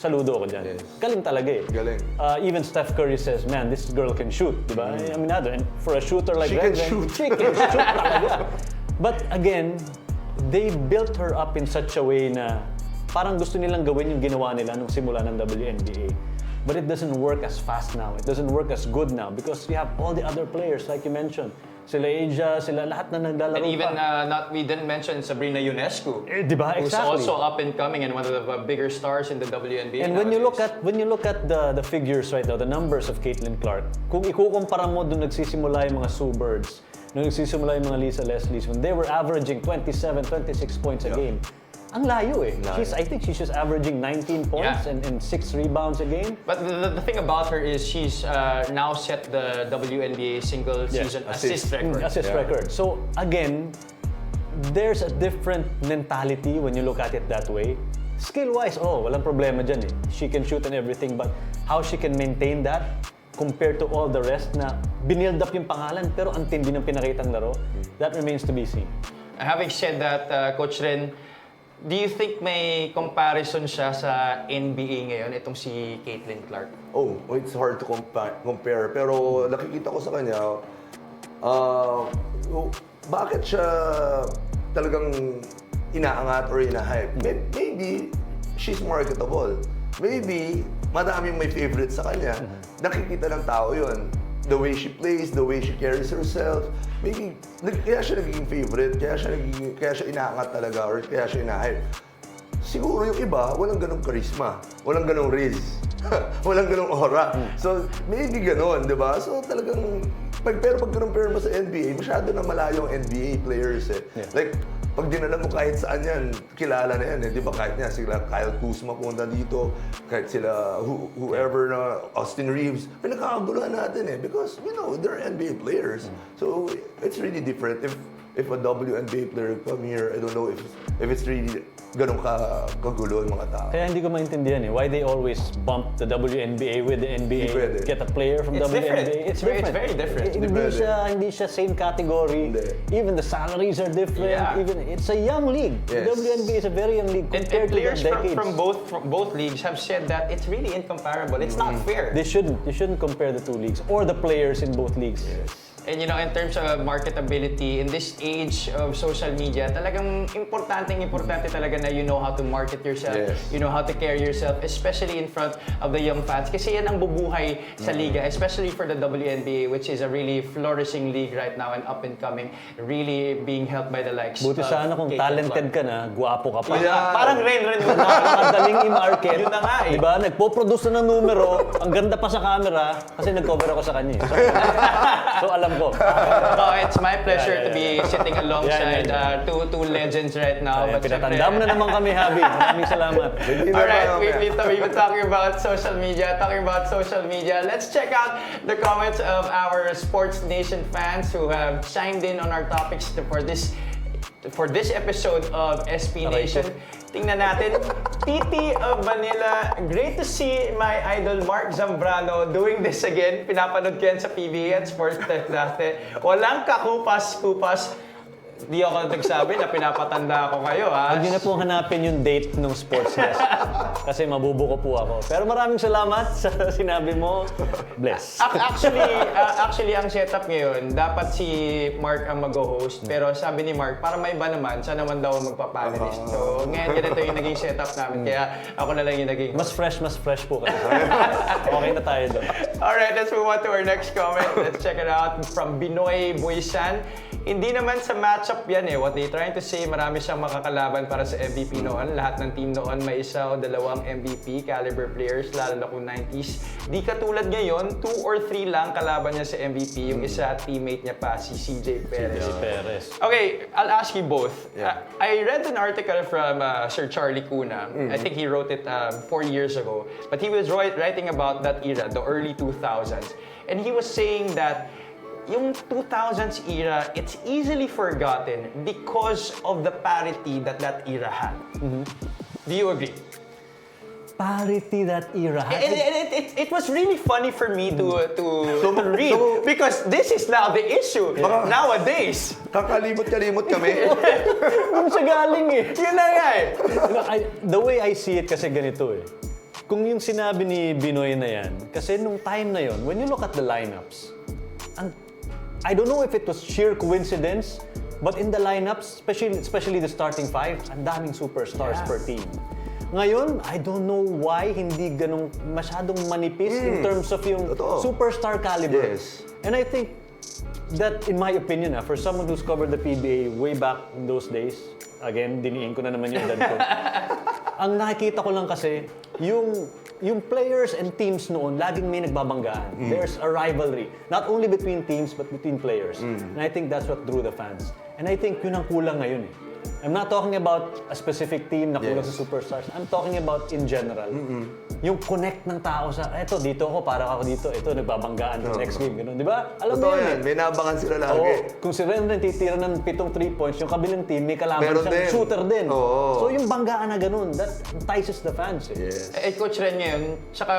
saludo ako dyan. Yes. Galing talaga eh. Galing. Even Steph Curry says, man, this girl can shoot, di ba? I mean, and for a shooter like She that, can shoot. She can shoot talaga. But again, they built her up in such a way na parang gusto nilang gawin yung ginawa nila nung simula ng WNBA. But it doesn't work as fast now. It doesn't work as good now because you have all the other players, like you mentioned. Sila Aja, sila lahat na naglalaro And even pa. we didn't mention Sabrina Ionescu, Di ba? who's Exactly. also up and coming and one of the bigger stars in the WNBA. And when you nowadays. look at the figures right now, the numbers of Caitlin Clark, kung ikukumpara mo doon nagsisimula yung mga Sue Birds, nung nagsisimula yung mga Lisa Leslies, when they were averaging 27, 26 points a game, ang layo eh. I think she's just averaging 19 points and 6 rebounds a game. But the thing about her is she's now set the WNBA single season assist record. Assist record. So again, there's a different mentality when you look at it that way. Skill-wise, walang problema dyan eh. She can shoot and everything, but how she can maintain that compared to all the rest na binild up yung pangalan pero ang tindi ng pinakitang laro, that remains to be seen. Having said that, Coach Ren, do you think may comparison siya sa NBA ngayon, itong si Caitlin Clark? It's hard to compare. Pero nakikita ko sa kanya, bakit siya talagang inaangat or inahype? Maybe she's marketable. Maybe madaming may favorite sa kanya. Nakikita ng tao yun. The way she plays, the way she carries herself. Maybe, kaya siya nagiging favorite, kaya siya inaangat talaga, or kaya siya inahype. Siguro yung iba, walang ganong charisma, walang ganong riz, walang ganong aura. So, maybe ganon, di ba? So, talagang, pero pag compare mo sa NBA, masyado na malayo ang NBA players eh. Like, pag dinala mo kahit saan yan, kilala na yan eh. Di ba kahit niya, sila Kyle Kuzma punta dito, kahit sila whoever na Austin Reeves, pinagkakaguluhan natin eh. Because, they're NBA players. So, it's really different. If a WNBA player come here, I don't know if it's really ganun kagulo yung mga tao. Kaya hindi ko maintindihan eh, why they always bump the WNBA with the NBA, get a player from It's WNBA. different. It's different. It's very different. Hindi siya same category. Hindi. Even the salaries are different. Yeah. Even it's a young league. Yes. The WNBA is a very young league And compared to the players decades. from both leagues have said that it's really incomparable. It's not fair. They shouldn't compare the two leagues or the players in both leagues. And in terms of marketability, in this age of social media, talagang importante talaga na you know how to market yourself, you know how to carry yourself, especially in front of the young fans. Kasi yan ang bubuhay sa liga, especially for the WNBA, which is a really flourishing league right now and up and coming, really being helped by the likes Buti of sana kung Caitlin talented Clark. ka na, guwapo ka pa. Parang Ren Napakadaling i-market. Yun na nga eh. Diba? Nagpo-produce na ng numero, ang ganda pa sa camera, kasi nag-cover ako sa kanya. So alam ko. It's my pleasure to be sitting alongside two legends right now. Ayan, But pinatanda mo na naman kami, Javi. Maraming salamat. Alright, we've been talking about social media. Let's check out the comments of our SPNation fans who have chimed in on our topics for this for this episode of SPNation. Tingnan natin, Titi of Manila, great to see my idol Mark Zambrano doing this again. Pinapanood ko yan sa PBA at Sports Tech dati. Walang kakupas-kupas. Di ako nagsabi na pinapatanda ako kayo, ha? Huwag niyo na po hanapin yung date ng sports nest. Kasi mabubuko po ako. Pero maraming salamat sa sinabi mo. Bless. Actually, ang setup ngayon, dapat si Mark ang mag-host. Pero sabi ni Mark, para may iba naman, siya naman daw magpa-panelist. So, ngayon ganito yung naging setup namin. Kaya ako na lang yung naging Mas fresh po kasi. Okay na tayo doon. Alright, let's move on to our next comment. Let's check it out from Binoy Buisan. Hindi naman sa matchup yan eh. What they trying to say, marami siyang makakalaban para sa MVP noon. Lahat ng team noon may isa o dalawang MVP caliber players, lalo na kung 90s. Di katulad ngayon, 2 or 3 lang kalaban niya sa MVP. Yung isa teammate niya pa, si CJ Perez. Okay, I'll ask you both. Yeah. I read an article from Sir Charlie Cuna. I think he wrote it 4 years ago. But he was writing about that era, the early 2000s. And he was saying that yung 2000s era, it's easily forgotten because of the parity that era had. Do you agree? Parity that era had. It was really funny for me to read because this is now the issue nowadays. Kakalimot-kalimot kami. Doon siya galing eh. Yun na nga eh. The way I see it kasi ganito eh. Kung yung sinabi ni Binoy na yan, kasi nung time na yon, when you look at the lineups, I don't know if it was sheer coincidence, but in the lineups, especially the starting 5, ang daming superstars per team. Ngayon, I don't know why hindi ganun masyadong manipis in terms of yung superstar caliber. Yes. And I think that, in my opinion, for someone who's covered the PBA way back in those days, again, diniin ko na naman yung edad ko. Ang nakikita ko lang kasi, yung players and teams noon, laging may nagbabanggaan. There's a rivalry. Not only between teams, but between players. And I think that's what drew the fans. And I think yun ang kulang ngayon eh. I'm not talking about a specific team na kulang sa superstars. I'm talking about in general. Yung connect ng tao sa, eto, dito ako, para ako dito. Ito, nagbabanggaan sa next game. Ganun, di ba? Alam mo yan. May nabangan sila lagi. Oo. Kung si Renren titira ng 7 3 points, yung kabilang team, may kalaban siyang shooter din. So yung banggaan na ganun, that entices the fans. Eh. Yes. Coach Ren ngayon, tsaka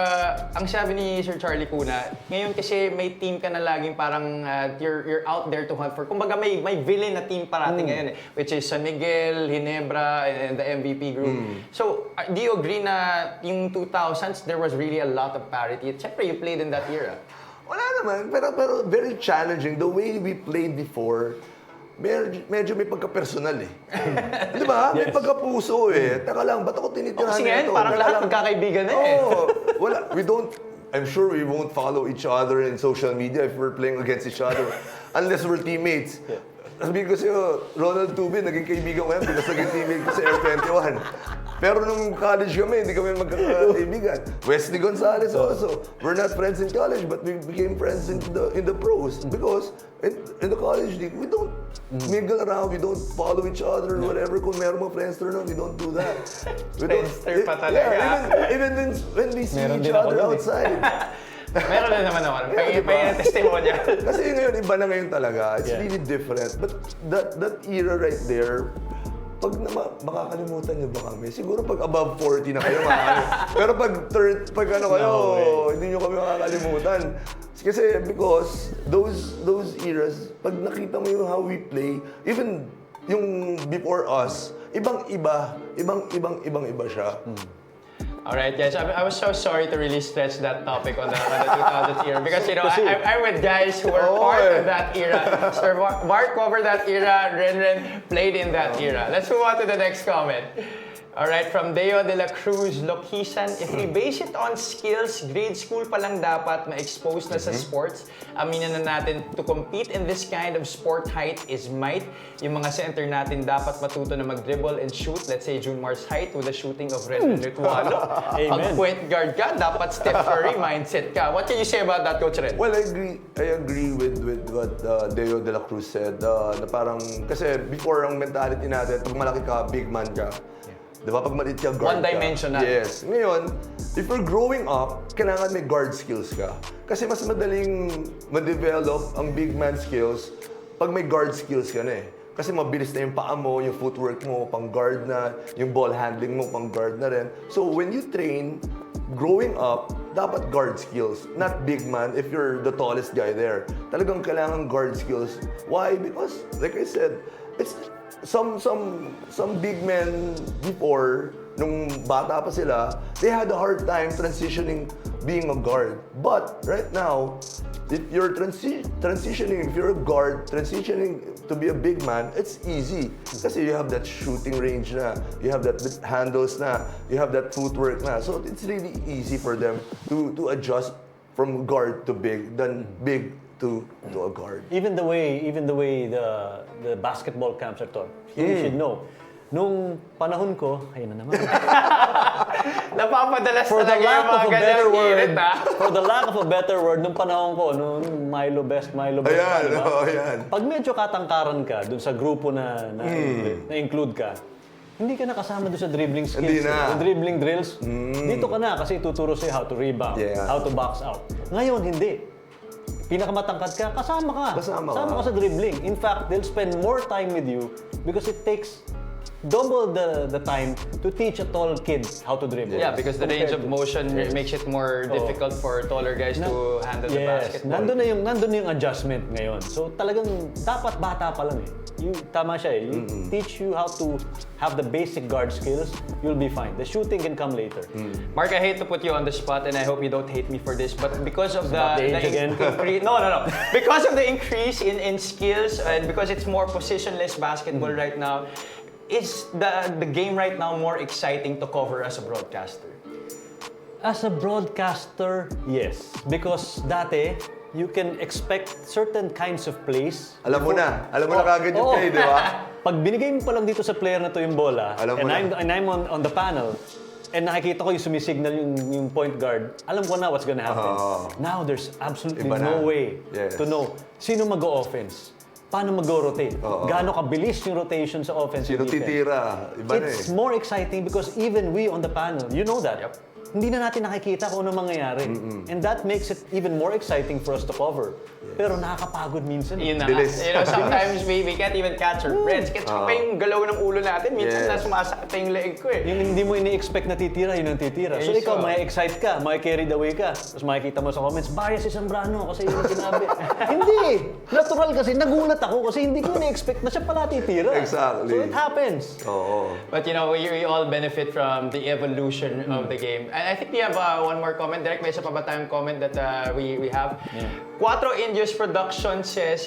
ang sabi ni Sir Charlie Cuna, ngayon kasi may team ka na laging parang you're out there to hunt for. Kumbaga may villain na team parating ngayon eh, which is San Miguel, Ginebra, and the MVP group. So, do you agree na yung 2000s, there was really a lot of parity? Siyempre, you played in that era. Wala naman, pero very challenging. The way we played before, medyo may pagka-personal eh. Di ba? May pagka-puso eh. Taka lang, ba't ako tinitirahan Kasi ngayon, nito? parang lahat magkakaibigan na eh. I'm sure we won't follow each other in social media if we're playing against each other. Unless we're teammates. Sabihin ko sa'yo, Ronald Tubin, naging kaibigan ko yan because naging teammate ko sa Air 21. Pero nung college kami, hindi kami magkakaibigan. Wesley Gonzalez also. We're not friends in college, but we became friends in the pros. Because in the college league, we don't mingle around, we don't follow each other, whatever. Kung meron mga friends no, we don't do that. We don't. Pa talaga. Yeah, even when we see each other outside. Meron na naman naman. Pahingin testimony. Kasi ngayon, iba na ngayon talaga. It's really different. But that era right there, pag makakalimutan niyo ba kami? Siguro pag above 40 na kayo, pero pag ano kayo, hindi niyo kami makakalimutan. Kasi because those eras, pag nakita mo yung how we play, even yung before us, ibang-iba siya. Alright guys, I was so sorry to really stretch that topic on the 2000s era because you know I'm with guys who were part of that era. Sir Mark covered that era, Renren played in that era. Let's move on to the next comment. Alright, from Deo de la Cruz, Lokisan, if we base it on skills, grade school pa lang dapat ma-expose na sa sports. Aminin na natin, to compete in this kind of sport, height is might. Yung mga center natin dapat matuto na mag-dribble and shoot. Let's say June Mars height with the shooting of Renren Ritualo. Pag point guard ka, dapat Steph Curry mindset ka. What can you say about that, Coach Ren? Well, I agree with what Deo de la Cruz said. Na parang, kasi before ang mentality natin, pag malaki ka, big man ka. Diba? Pag maliit ka, guard ka. One-dimensional. Yes. Ngayon, if you're growing up, kailangan may guard skills ka. Kasi mas madaling ma-develop ang big man skills pag may guard skills ka na eh. Kasi mabilis na yung paa mo, yung footwork mo, pang guard na, yung ball handling mo, pang guard na rin. So when you train, growing up, dapat guard skills, not big man if you're the tallest guy there. Talagang kailangan guard skills. Why? Because, like I said, it's some big men before, nung bata pa sila, they had a hard time transitioning being a guard. But right now, if you're transitioning, if you're a guard, transitioning to be a big man, it's easy. Kasi you have that shooting range na, you have that handles na, you have that footwork na. So it's really easy for them to adjust from guard to big than big to a guard. Even the way the basketball camps are taught. You should know. Nung panahon ko, ayun na naman. Napapadalas For the talaga lack yung of mga a better ganyang word, init, ha? for the lack of a better word, nung panahon ko, nung Milo Best, Ayan, diba? ayan. Pag medyo katangkaran ka dun sa grupo na-include ka, hindi ka nakasama dun sa dribbling skills. Hindi na. Sa dribbling drills. Dito ka na kasi ituturo sa'yo how to rebound, Yeah. how to box out. Ngayon, hindi. Pinakamatangkad ka, kasama ka. Kasama ka. Sa dribbling. In fact, they'll spend more time with you because it takes double the time to teach a tall kid how to dribble. Yeah, because the range of Compared motion makes it more difficult for taller guys to handle the Yes, basketball. nandun na yung adjustment ngayon. So talagang dapat bata pa lang eh. Tama siya eh. Teach you how to have the basic guard skills, you'll be fine. The shooting can come later. Mark, I hate to put you on the spot, and I hope you don't hate me for this, but because of About the age again? no, because of the increase in skills and because it's more positionless basketball right now, is the game right now more exciting to cover as a broadcaster? As a broadcaster, yes. Because dati, you can expect certain kinds of plays. Alam mo na kagad yung play, di ba? Pag binigay mo pa lang dito sa player na to yung bola, Alam mo and I'm on the panel, and nakikita ko yung sumisignal yung point guard, alam ko na what's gonna happen. Now, there's absolutely Iba no na. way Yes. to know sino mag-o-offense, paano mag-rotate, gaano kabilis yung rotation sa offense Sino and defense. titira? Iba na It's eh. more exciting because even we on the panel, you know that. Hindi na natin nakikita kung ano mangyayari. And that makes it even more exciting for us to cover. Pero nakakapagod minsan. Yun na. Bilis. You know, sometimes we can't even catch our breaths. Catch pa yung galaw ng ulo natin. Minsan na Yes. sumasakit na yung leeg ko eh. Yung hindi mo ini-expect na titira, yun ang titira. So Yes, ikaw, so. may excite ka, may carried away ka. Tapos makikita mo sa comments, bias si Zambrano kasi yun yung sinabi. Hindi! Natural kasi, nagulat ako kasi hindi ko na-expect na siya pala titira. Exactly. So it happens. Oo. But you know, we all benefit from the evolution of the game. And I think we have one more comment. Direct, may isa pa ba tayong comment that we have? Cuatro Indios Production says,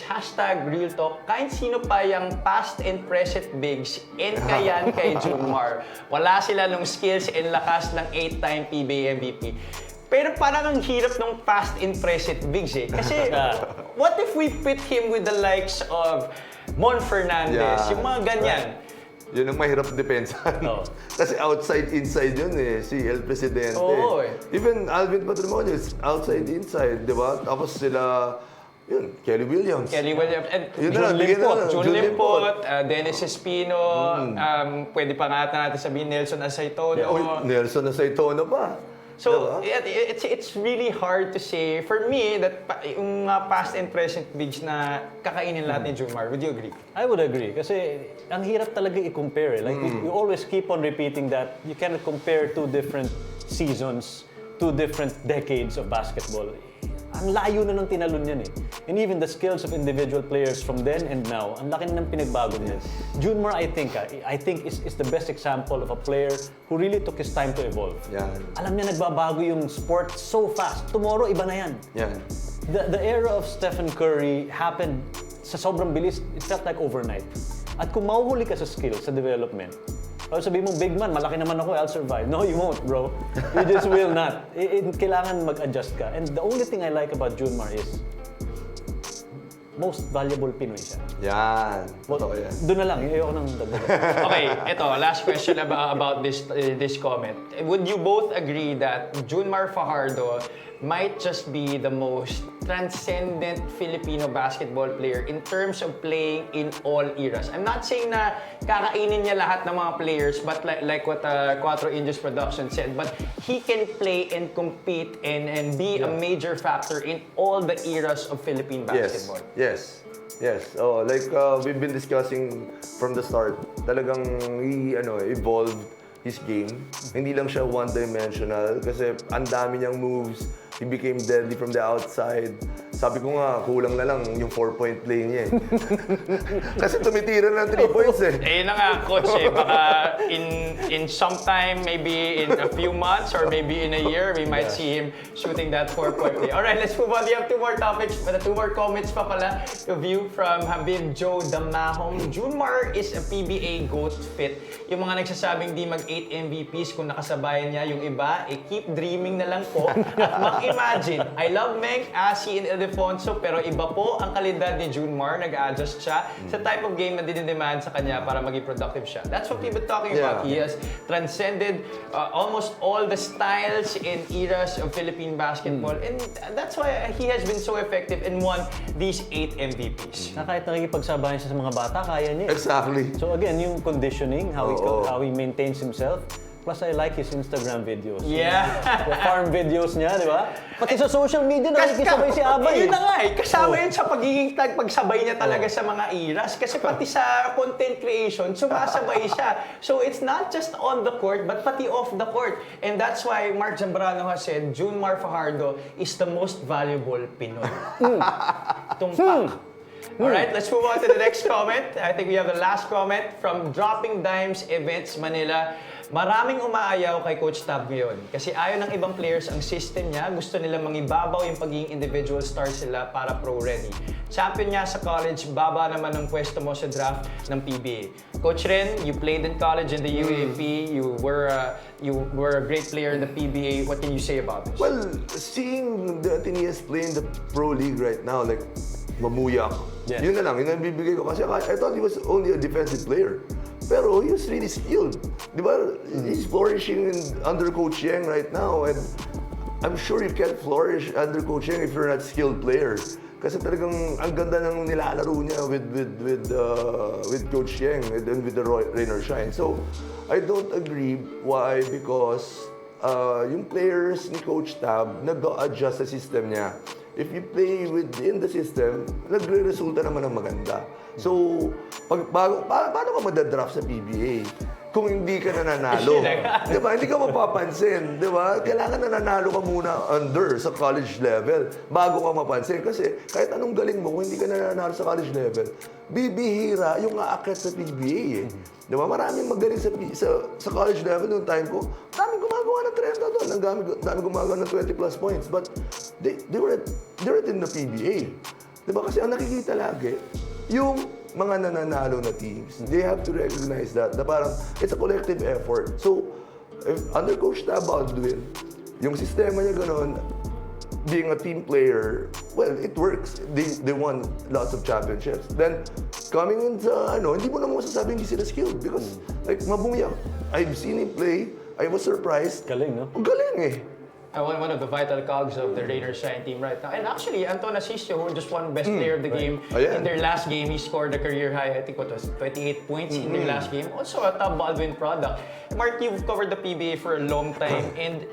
#Real Talk, kahit sino pa yung past and present bigs, and kayan kay Junmar. Wala sila nung skills and lakas ng 8-time PBA MVP. Pero parang ang hirap ng past and present bigs eh. Kasi what if we pit him with the likes of Mon Fernandez, Yeah. yung mga ganyan. Yun ang mahirap depensahan. Oo. Kasi outside, inside yun eh. Si El Presidente. Oo eh. Even Alvin Patrimonio is outside, inside, di ba? Tapos sila, yun, Kelly Williams. Kelly Williams, and Yun na Jun lang, bigyan na Limpot, lang. Jun Jun Limpot, Limpot. Dennis Espino, pwede pa nga natin sabihin Nelson Aceitono. Oh, Nelson Aceitono pa. So, Diba? it's really hard to say, for me, that yung mga past and present bigs na kakainin lahat ni Junmar. Would you agree? I would agree. Kasi ang hirap talaga i-compare. Like, we always keep on repeating that you cannot compare two different seasons, two different decades of basketball. Ang layo na ng tinalon yan eh. And even the skills of individual players from then and now, ang laki na ng pinagbago niyan. Junmar, I think is the best example of a player who really took his time to evolve. Yan. Alam niya nagbabago yung sport so fast. Tomorrow, iba na yan. Yan. The era of Stephen Curry happened sa sobrang bilis. It felt like overnight. At kung mahuhuli ka sa skills, sa development, o sabihin mo, big man, malaki naman ako, I'll survive. No, you won't, bro. You just will not. Kailangan mag-adjust ka. And the only thing I like about Junmar is most valuable Pinoy siya. Yan. Totoo yan. Doon na lang, ayoko nang dagdagan. Okay, ito, last question about this comment. Would you both agree that Junmar Fajardo might just be the most transcendent Filipino basketball player in terms of playing in all eras? I'm not saying na kakainin niya lahat ng mga players, but like what Cuatro Indios Production said, but he can play and compete and be a major factor in all the eras of Philippine basketball. Yes. Yes. Oh, like we've been discussing from the start. Talagang he evolved his game. Hindi lang siya one-dimensional kasi ang dami niyang moves. He became deadly from the outside. Sabi ko nga, kulang na lang yung 4-point play niya eh. Kasi tumitira ng 3 points eh. Eh, na nga, coach eh. Baka in sometime, maybe in a few months or maybe in a year, we might see him shooting that 4-point play. Alright, let's move on. We have 2 more topics, but 2 more comments pa pala. A view from Habib Joe Damahong. Junmar is a PBA GOAT fit. Yung mga nagsasabing di mag-8 MVPs kung nakasabayan niya yung iba, keep dreaming na lang po. At imagine, I love Meng, Asi, and Ildefonso, pero iba po ang kalidad ni Junmar. Nag-adjust siya sa type of game na dinidemand sa kanya para maging productive siya. That's what we've been talking about. He has transcended almost all the styles and eras of Philippine basketball, and that's why he has been so effective and won these 8 MVPs. Na kahit nakikipagsabayan siya sa mga bata, kaya niya. Exactly. So again, yung conditioning, how he maintains himself. Plus, I like his Instagram videos. Yeah. The farm videos niya, di ba? Pati sa social media, nakikisabay si Abay. Yun na nga eh. Kasama yun sa pagiging pagsabay niya talaga sa mga eras. Kasi pati sa content creation, sumasabay siya. So it's not just on the court, but pati off the court. And that's why Mark Zambrano has said, Junmar Fajardo is the most valuable Pinoy. Tumpak. Alright, let's move on to the next comment. I think we have the last comment from Dropping Dimes Events Manila. Maraming umaayaw kay Coach Tab ngayon kasi ayaw ng ibang players ang system niya. Gusto nila mangibabaw yung pagiging individual star sila para pro-ready. Champion niya sa college, baba naman ng pwesto mo sa draft ng PBA. Coach Ren, you played in college in the UAP. You were a great player in the PBA. What can you say about this? Well, seeing the Ateneas play in the pro league right now, like mamuyak. Yes. Yun na lang, yun ang bibigay ko. Kasi I thought he was only a defensive player. Pero he was really skilled. Di ba? He's flourishing under Coach Yang right now. And I'm sure you can't flourish under Coach Yang if you're not skilled player. Kasi talagang ang ganda ng nilalaro niya with Coach Yang and with the rain or shine. So, I don't agree. Why? Because yung players ni Coach Tab, nag-adjust sa system niya. If you play within the system, nagre-resulta naman ng maganda. So, paano ka madadraft sa PBA? Kung hindi ka nananalo. Di ba? Hindi ka mapapansin. Di ba? Kailangan nananalo ka muna under sa college level bago ka mapansin. Kasi kahit anong galing mo, kung hindi ka nananalo sa college level, bibihira yung aakyat sa PBA eh. Di ba? Maraming magaling sa college level noong time ko. Daming gumagawa ng 30 doon. Daming gumagawa ng 20 plus points. But they were in the PBA. Di ba? Kasi ang nakikita lagi, yung mga nananalo na teams, they have to recognize that parang it's a collective effort. So, if under Coach Tab Baldwin, yung sistema niya ganun, being a team player, well, it works. They won lots of championships. Then, coming in sa hindi mo naman masasabing hindi sila skilled because like mabuyak. I've seen him play, I was surprised. Galing, no? Galing eh. One of the vital cogs of the Rain or Shine team right now. And actually, Anton Asisio, who just won Best Player of the Game in their last game, he scored a career high, I think what was 28 points in their last game. Also a Tab Baldwin product. Mark, you've covered the PBA for a long time. And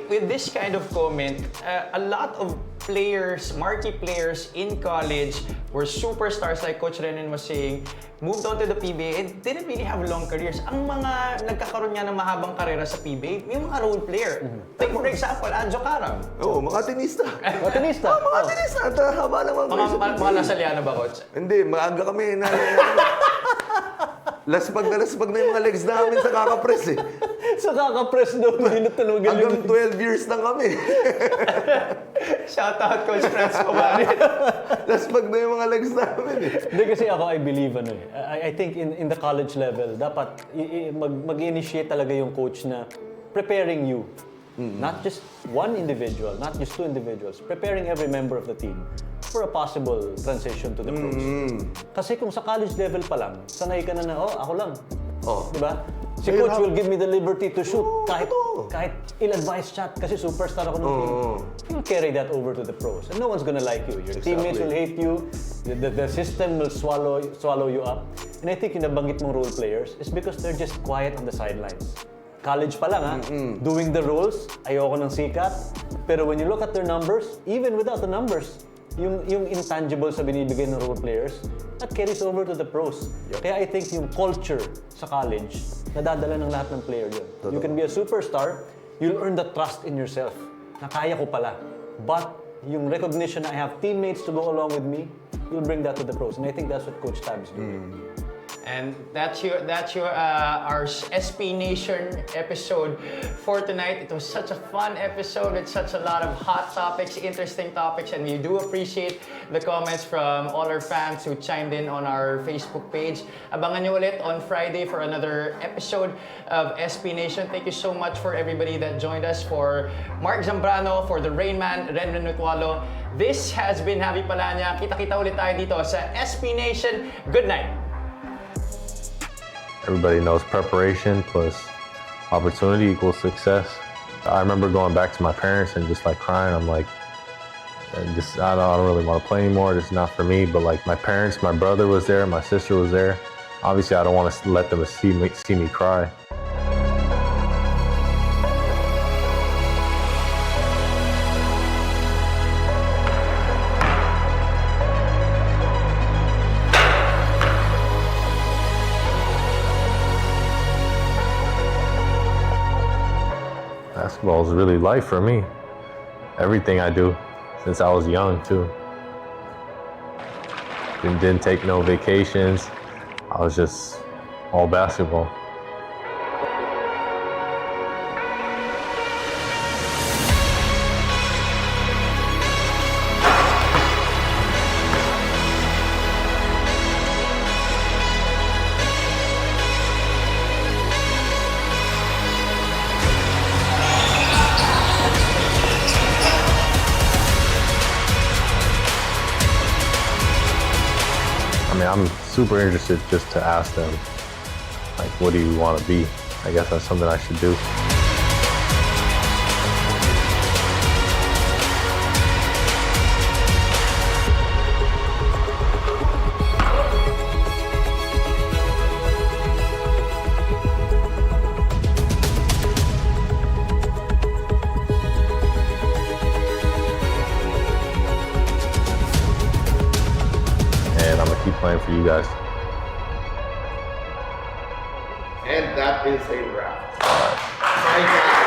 with this kind of comment, a lot of players, marquee players in college were superstars like Coach Renan was saying, moved on to the PBA and didn't really have long careers. Ang mga nagkakaroon niya ng mahabang karera sa PBA, yung mga role player. Like for example, Anjo Karam. Oo, mga tenista. Mga tenista? Mga tenista. Ang haba naman kayo sa PBA. Mga nasaliano ba, Coach? Hindi, maaga kami. Laspag na yung mga legs namin sa kakapress eh. Sa kakapress daw, hinutulugan Hanggang 12 years na kami. Shout out, Coach Franz Pomari. Laspag na yung mga legs namin eh. Hindi kasi ako, I believe I think in the college level, dapat mag-initiate talaga yung coach na preparing you. Not just one individual, not just two individuals, preparing every member of the team for a possible transition to the pros. Kasi kung sa college level pa lang, sanay ka na ako lang. Di ba? Si coach will give me the liberty to shoot kahit ill-advised shot kasi superstar ako ng team. You'll carry that over to the pros and no one's gonna like you. Your teammates will hate you, the system will swallow you up. And I think yung nabanggit mong role players is because they're just quiet on the sidelines. College pa lang doing the roles, ayoko ng sikat. Pero when you look at their numbers, even without the numbers, yung intangibles na binibigay ng role players, that carries over to the pros. Kaya I think yung culture sa college, nadadala ng lahat ng player yun. You can be a superstar, you'll earn the trust in yourself na kaya ko pala. But yung recognition na I have teammates to go along with me, you'll bring that to the pros. And I think that's what Coach Tab is doing. And that's our SPNation episode for tonight. It was such a fun episode with such a lot of hot topics, interesting topics, and we do appreciate the comments from all our fans who chimed in on our Facebook page. Abangan nyo ulit on Friday for another episode of SPNation. Thank you so much for everybody that joined us. For Mark Zambrano, for the Rain Man, Renren Nutualo. This has been Javi Palanya. Kita-kita ulit tayo dito sa SPNation. Good night. Everybody knows preparation plus opportunity equals success. I remember going back to my parents and just like crying. I'm like, I don't really want to play anymore. This is not for me. But like my parents, my brother was there, my sister was there. Obviously, I don't want to let them see me cry. Basketball is really life for me. Everything I do since I was young too. Didn't take no vacations. I was just all basketball. I mean, I'm super interested just to ask them, like, what do you want to be? I guess that's something I should do. And I'm gonna keep playing for you guys. And that is a wrap. All right.